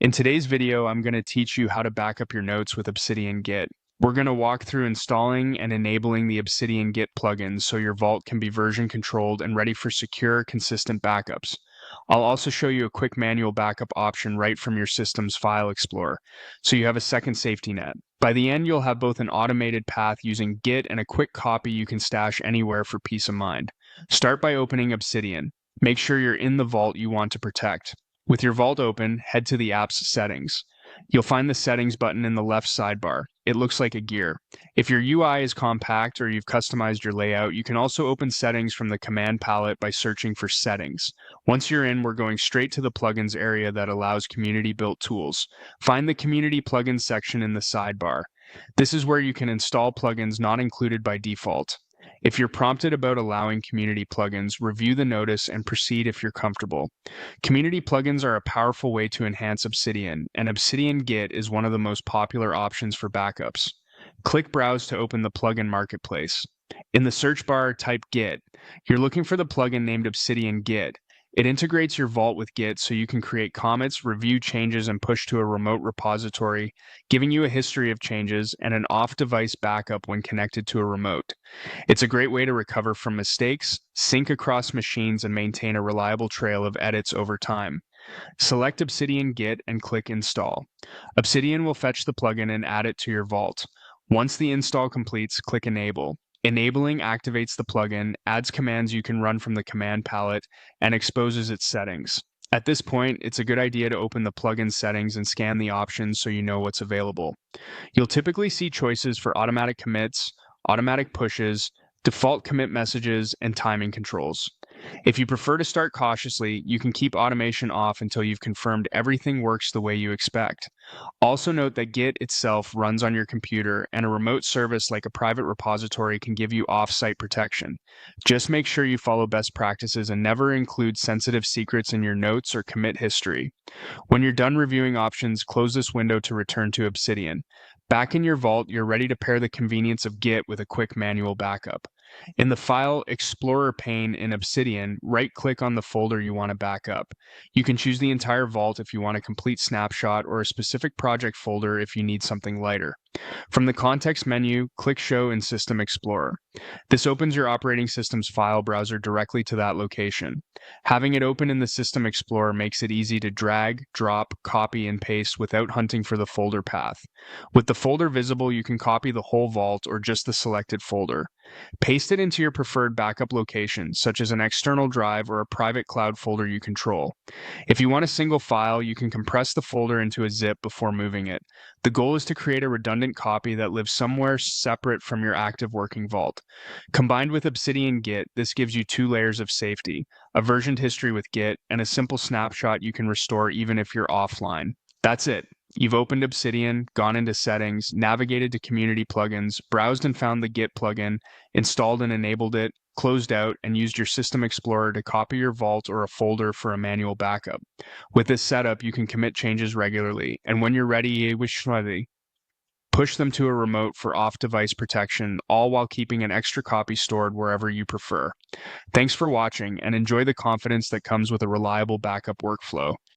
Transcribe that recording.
In today's video, I'm going to teach you how to back up your notes with Obsidian Git. We're going to walk through installing and enabling the Obsidian Git plugin so your vault can be version controlled and ready for secure, consistent backups. I'll also show you a quick manual backup option right from your system's file explorer, so you have a second safety net. By the end, you'll have both an automated path using Git and a quick copy you can stash anywhere for peace of mind. Start by opening Obsidian. Make sure you're in the vault you want to protect. With your vault open, head to the app's settings. You'll find the settings button in the left sidebar. It looks like a gear. If your UI is compact or you've customized your layout, you can also open settings from the command palette by searching for settings. Once you're in, we're going straight to the plugins area that allows community-built tools. Find the community plugins section in the sidebar. This is where you can install plugins not included by default. If you're prompted about allowing community plugins, review the notice and proceed if you're comfortable. Community plugins are a powerful way to enhance Obsidian, and Obsidian Git is one of the most popular options for backups. Click Browse to open the plugin marketplace. In the search bar, type Git. You're looking for the plugin named Obsidian Git. It integrates your vault with Git so you can create commits, review changes, and push to a remote repository, giving you a history of changes and an off-device backup when connected to a remote. It's a great way to recover from mistakes, sync across machines, and maintain a reliable trail of edits over time. Select Obsidian Git and click Install. Obsidian will fetch the plugin and add it to your vault. Once the install completes, click Enable. Enabling activates the plugin, adds commands you can run from the command palette, and exposes its settings. At this point, it's a good idea to open the plugin settings and scan the options so you know what's available. You'll typically see choices for automatic commits, automatic pushes, default commit messages, and timing controls. If you prefer to start cautiously, you can keep automation off until you've confirmed everything works the way you expect. Also note that Git itself runs on your computer, and a remote service like a private repository can give you off-site protection. Just make sure you follow best practices and never include sensitive secrets in your notes or commit history. When you're done reviewing options, close this window to return to Obsidian. Back in your vault, you're ready to pair the convenience of Git with a quick manual backup. In the File Explorer pane in Obsidian, right-click on the folder you want to back up. You can choose the entire vault if you want a complete snapshot or a specific project folder if you need something lighter. From the context menu, click Show in System Explorer. This opens your operating system's file browser directly to that location. Having it open in the System Explorer makes it easy to drag, drop, copy, and paste without hunting for the folder path. With the folder visible, you can copy the whole vault or just the selected folder. Paste it into your preferred backup location, such as an external drive or a private cloud folder you control. If you want a single file, you can compress the folder into a zip before moving it. The goal is to create a redundant copy that lives somewhere separate from your active working vault. Combined with Obsidian Git, this gives you 2 layers of safety, a versioned history with Git, and a simple snapshot you can restore even if you're offline. That's it. You've opened Obsidian, gone into Settings, navigated to Community Plugins, browsed and found the Git plugin, installed and enabled it, closed out, and used your System Explorer to copy your vault or a folder for a manual backup. With this setup, you can commit changes regularly, and when you're ready, push them to a remote for off-device protection, all while keeping an extra copy stored wherever you prefer. Thanks for watching, and enjoy the confidence that comes with a reliable backup workflow.